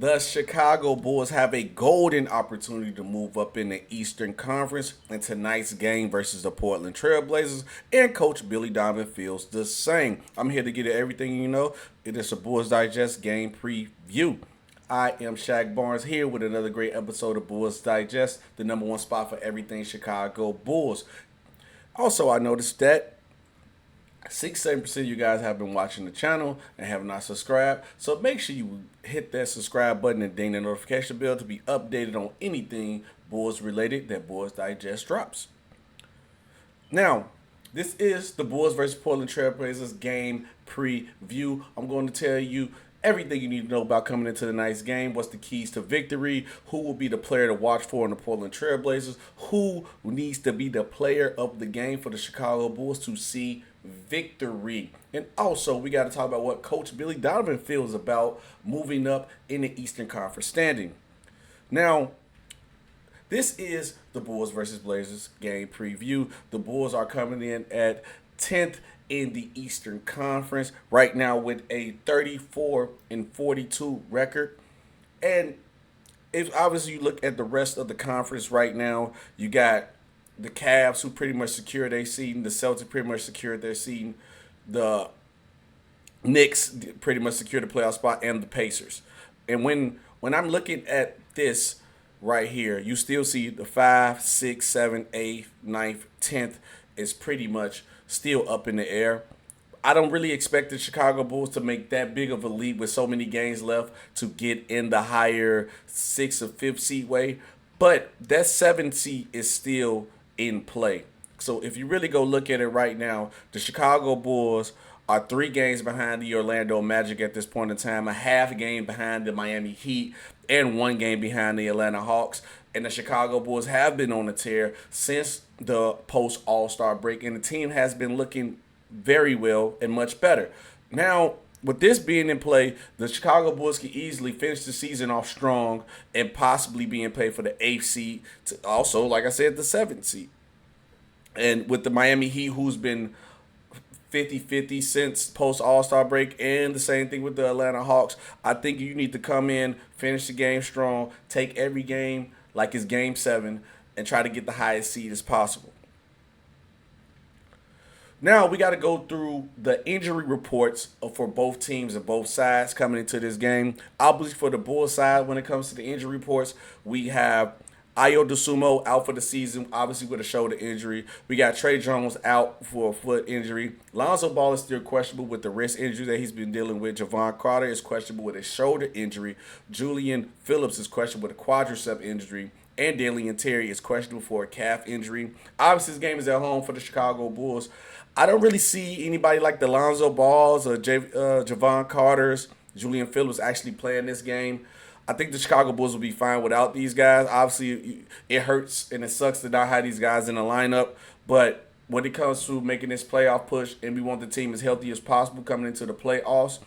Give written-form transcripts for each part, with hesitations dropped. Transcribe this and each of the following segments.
The Chicago Bulls have a golden opportunity to move up in the Eastern Conference in tonight's game versus the Portland Trail Blazers, and Coach Billy Donovan feels the same. I'm here to get everything you know. It is a Bulls Digest game preview. I am Shaq Barnes here with another great episode of Bulls Digest, the number one spot for everything Chicago Bulls. Also, I noticed that 6-7% of you guys have been watching the channel and have not subscribed. So make sure you hit that subscribe button and ding the notification bell to be updated on anything Bulls related that Bulls Digest drops. Now, this is the Bulls versus Portland Trail Blazers game preview. I'm going to tell you everything you need to know about coming into the night's game. What's the keys to victory? Who will be the player to watch for in the Portland Trail Blazers? Who needs to be the player of the game for the Chicago Bulls to see victory? And also, we got to talk about what Coach Billy Donovan feels about moving up in the Eastern Conference standing. Now, this is the Bulls versus Blazers game preview. The Bulls are coming in at 10th in the Eastern Conference right now with a 34-42 record. And if obviously you look at the rest of the conference right now, you got the Cavs who pretty much secured their seeding, the Celtics pretty much secured their seeding, the Knicks pretty much secured the playoff spot, and the Pacers. And when I'm looking at this right here, you still see the 5, 6, 7, 8, 9th, 10th is pretty much still up in the air. I don't really expect the Chicago Bulls to make that big of a leap with so many games left to get in the higher 6th or 5th seed way. But that 7th seed is still in play. So if you really go look at it right now, the Chicago Bulls are 3 games behind the Orlando Magic at this point in time, a half game behind the Miami Heat, and 1 game behind the Atlanta Hawks. And the Chicago Bulls have been on a tear since the post-All-Star break, and the team has been looking very well and much better. Now, with this being in play, the Chicago Bulls can easily finish the season off strong and possibly be in play for the 8th seed, to also, like I said, the 7th seed. And with the Miami Heat, who's been 50-50 since post-All-Star break, and the same thing with the Atlanta Hawks, I think you need to come in, finish the game strong, take every game like it's Game 7, and try to get the highest seed as possible. Now we got to go through the injury reports for both teams and both sides coming into this game. Obviously, for the Bulls side, when it comes to the injury reports, we have Ayo Dosunmu out for the season, obviously with a shoulder injury. We got Trey Jones out for a foot injury. Lonzo Ball is still questionable with the wrist injury that he's been dealing with. Javon Carter is questionable with a shoulder injury. Julian Phillips is questionable with a quadricep injury. And Dalian Terry is questionable for a calf injury. Obviously, this game is at home for the Chicago Bulls. I don't really see anybody like the Lonzo Balls or Javon Carters, Julian Phillips actually playing this game. I think the Chicago Bulls will be fine without these guys. Obviously, it hurts and it sucks to not have these guys in the lineup. But when it comes to making this playoff push and we want the team as healthy as possible coming into the playoffs,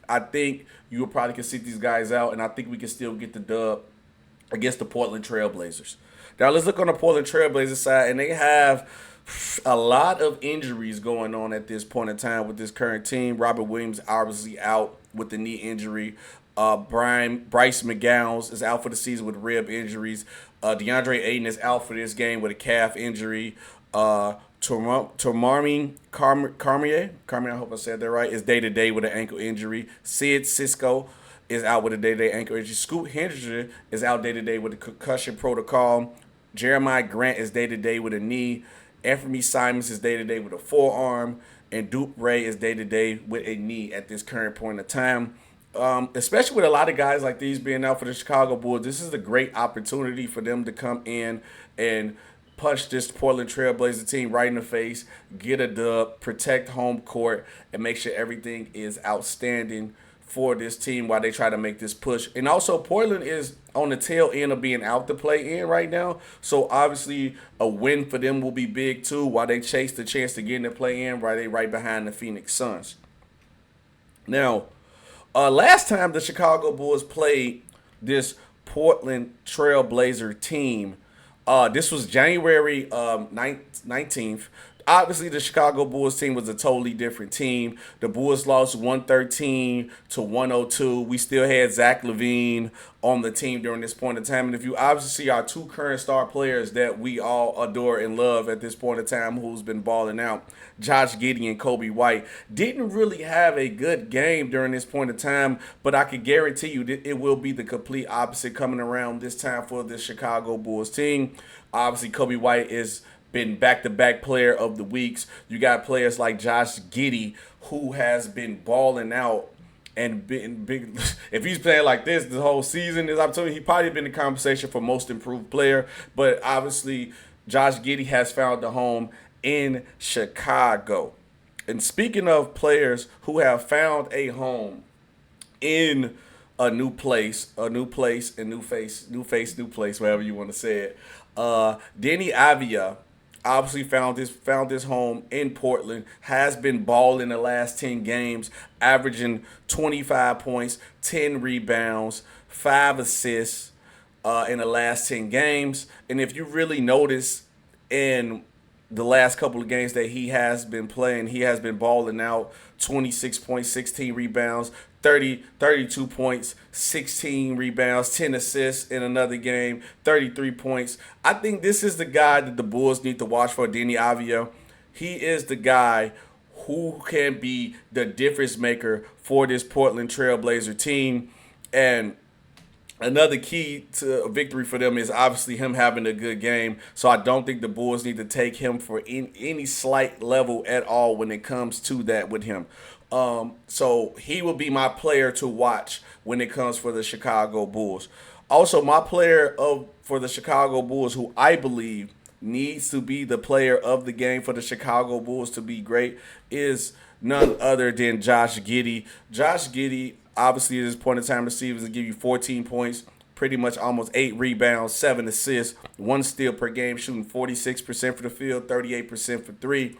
I think you will probably can sit these guys out, and I think we can still get the dub against the Portland Trail Blazers. Now, let's look on the Portland Trail Blazers side, and they have a lot of injuries going on at this point in time with this current team. Robert Williams obviously out with the knee injury. Bryce McGowns is out for the season with rib injuries. DeAndre Ayton is out for this game with a calf injury. Tomarmi Carmier, I hope I said that right, is day-to-day with an ankle injury. Sid Cisco is out with a day-to-day ankle injury. Scoot Henderson is out day-to-day with a concussion protocol. Jeremiah Grant is day-to-day with a knee. Anthony Simons is day-to-day with a forearm. And Duke Ray is day-to-day with a knee at this current point of time. Especially with a lot of guys like these being out for the Chicago Bulls, this is a great opportunity for them to come in and punch this Portland Trail Blazer team right in the face, get a dub, protect home court, and make sure everything is outstanding for this team while they try to make this push. And also, Portland is on the tail end of being out to play in right now. So, obviously, a win for them will be big, too, while they chase the chance to get in the play in, while they right behind the Phoenix Suns. Now, last time the Chicago Bulls played this Portland Trail Blazer team, this was January 19th. obviously the Chicago Bulls team was a totally different team. The Bulls lost 113 to 102. We still had Zach Lavine on the team during this point in time. And if you obviously see our two current star players that we all adore and love at this point in time who's been balling out, Josh Giddey and Kobe White, didn't really have a good game during this point in time, but I can guarantee you that it will be the complete opposite coming around this time for the Chicago Bulls team. Obviously, Kobe White is been back-to-back player of the weeks. You got players like Josh Giddey who has been balling out and been big. If he's playing like this the whole season, as I'm telling you, he probably been in the conversation for most improved player. But obviously, Josh Giddey has found a home in Chicago. And speaking of players who have found a home in a new place, a new face, new place, whatever you want to say it. Deni Avdija obviously found his home in Portland, has been balling the last 10 games, averaging 25 points, 10 rebounds, 5 assists in the last 10 games. And if you really notice in the last couple of games that he has been playing, he has been balling out 26 points, 16 rebounds, 32 points, 16 rebounds, 10 assists in another game, 33 points. I think this is the guy that the Bulls need to watch for, Deni Avdija. He is the guy who can be the difference maker for this Portland Trailblazer team. And another key to a victory for them is obviously him having a good game. So I don't think the Bulls need to take him for any slight level at all when it comes to that with him. So he will be my player to watch when it comes for the Chicago Bulls. Also, my player for the Chicago Bulls, who I believe needs to be the player of the game for the Chicago Bulls to be great, is none other than Josh Giddey. Josh Giddey, obviously, at this point in time, receivers will give you 14 points, pretty much almost 8 rebounds, 7 assists, 1 steal per game, shooting 46% for the field, 38% for 3.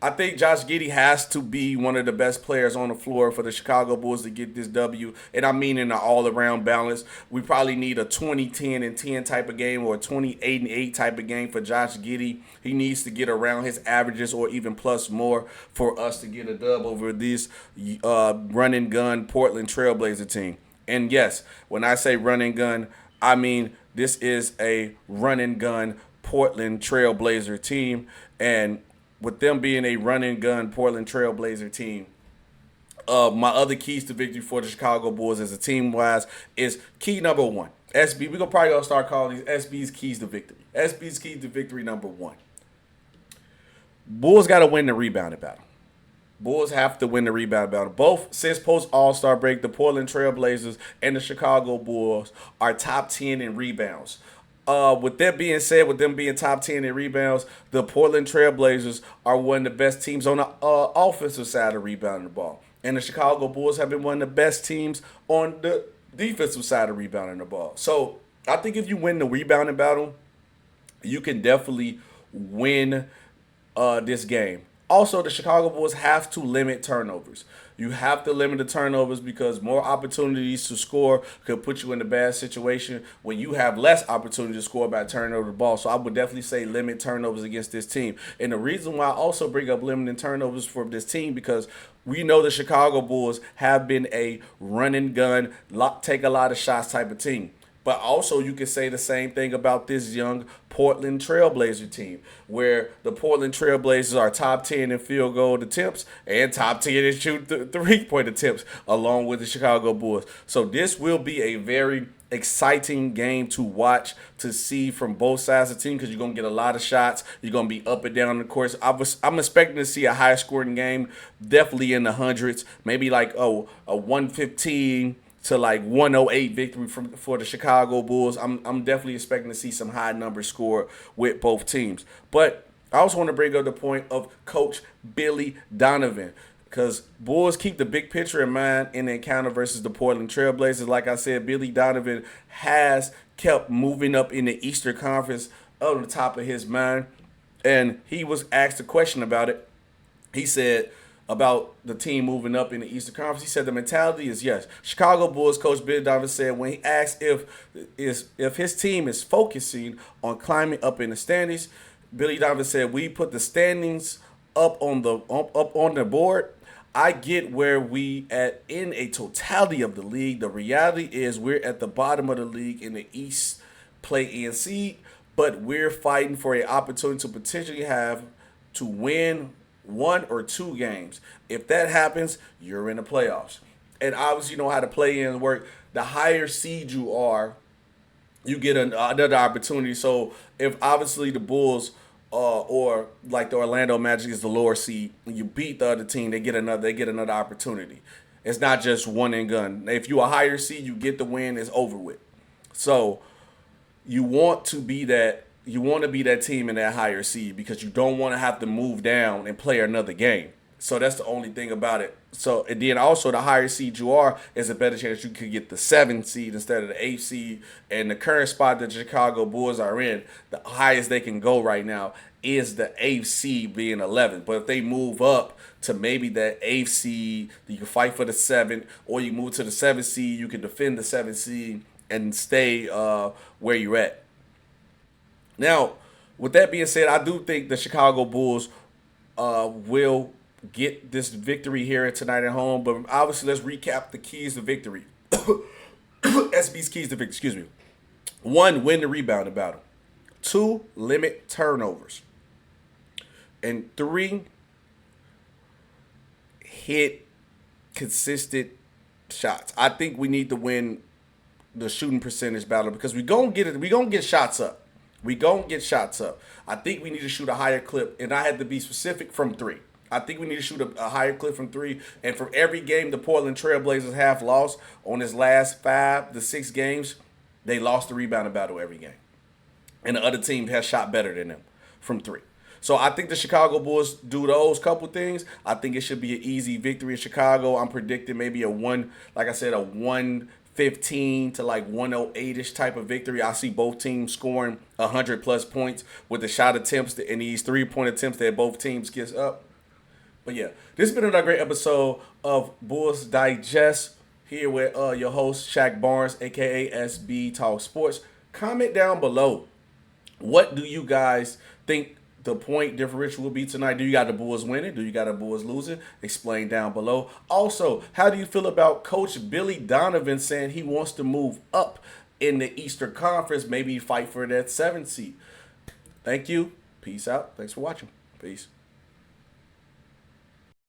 I think Josh Giddey has to be one of the best players on the floor for the Chicago Bulls to get this W. And I mean in an all-around balance. We probably need a 20-10-10 type of game or a 28-8 type of game for Josh Giddey. He needs to get around his averages or even plus more for us to get a dub over this run-and-gun Portland Trailblazer team. And yes, when I say run-and-gun, I mean this is a run-and-gun Portland Trailblazer team. And with them being a run-and-gun Portland Trailblazer team, my other keys to victory for the Chicago Bulls as a team-wise is key number 1. SB, we're probably going to start calling these SB's keys to victory. SB's keys to victory number 1. Bulls got to win the rebounding battle. Bulls have to win the rebound battle. Both since post-All-Star break, the Portland Trailblazers and the Chicago Bulls are top 10 in rebounds. With that being said, with them being top 10 in rebounds, the Portland Trailblazers are one of the best teams on the offensive side of rebounding the ball. And the Chicago Bulls have been one of the best teams on the defensive side of rebounding the ball. So I think if you win the rebounding battle, you can definitely win this game. Also, the Chicago Bulls have to limit turnovers. You have to limit the turnovers because more opportunities to score could put you in a bad situation when you have less opportunity to score by turning over the ball. So I would definitely say limit turnovers against this team. And the reason why I also bring up limiting turnovers for this team because we know the Chicago Bulls have been a run and gun, take a lot of shots type of team. But also you can say the same thing about this young Portland Trailblazer team, where the Portland Trailblazers are top 10 in field goal attempts and top 10 in shoot three-point attempts, along with the Chicago Bulls. So this will be a very exciting game to watch, to see from both sides of the team, because you're going to get a lot of shots. You're going to be up and down the course. I'm expecting to see a high-scoring game, definitely in the hundreds, maybe like a 115 to like 108 victory for the Chicago Bulls. I'm definitely expecting to see some high numbers scored with both teams. But I also want to bring up the point of Coach Billy Donovan, because Bulls keep the big picture in mind in the encounter versus the Portland Trailblazers. Like I said, Billy Donovan has kept moving up in the Eastern Conference on the top of his mind. And he was asked a question about it. He said about the team moving up in the Eastern Conference, he said the mentality is yes. Chicago Bulls coach Billy Donovan said when he asked if his team is focusing on climbing up in the standings, Billy Donovan said, we put the standings up on the board. I get where we at in a totality of the league. The reality is we're at the bottom of the league in the East play-in seed, but we're fighting for an opportunity to potentially have to win one or two games. If that happens, you're in the playoffs. And obviously, you know how to play in work. The higher seed you are, you get another opportunity. So if obviously the Bulls or like the Orlando Magic is the lower seed, and you beat the other team, they get another opportunity. It's not just one and gun. If you a higher seed, you get the win. It's over with. So you want to be that team in that higher seed because you don't want to have to move down and play another game. So that's the only thing about it. So and then also the higher seed you are is a better chance you could get the 7th seed instead of the 8th seed. And the current spot that the Chicago Bulls are in, the highest they can go right now is the 8th seed being 11th. But if they move up to maybe that 8th seed, you can fight for the 7th, or you move to the 7th seed, you can defend the 7th seed and stay where you're at. Now, with that being said, I do think the Chicago Bulls will get this victory here tonight at home. But obviously, let's recap the keys to victory. SB's keys to victory, excuse me. 1, win the rebounding battle. 2, limit turnovers. And 3, hit consistent shots. I think we need to win the shooting percentage battle because we gonna get it. We gonna get shots up. We gonna get shots up. I think we need to shoot a higher clip, and I had to be specific from 3. I think we need to shoot a higher clip from 3. And from every game the Portland Trailblazers have lost on his last 5 to 6 games, they lost the rebounding battle every game. And the other team has shot better than them from 3. So I think the Chicago Bulls do those couple things. I think it should be an easy victory in Chicago. I'm predicting maybe a 115 to like 108-ish type of victory. I see both teams scoring 100-plus points with the shot attempts and these three-point attempts that both teams get up. But yeah, this has been another great episode of Bulls Digest here with your host, Shaq Barnes, a.k.a. SB Talk Sports. Comment down below. What do you guys think the point differential will be tonight? Do you got the Bulls winning? Do you got the Bulls losing? Explain down below. Also, how do you feel about Coach Billy Donovan saying he wants to move up in the Eastern Conference, maybe fight for that 7th seed? Thank you. Peace out. Thanks for watching. Peace.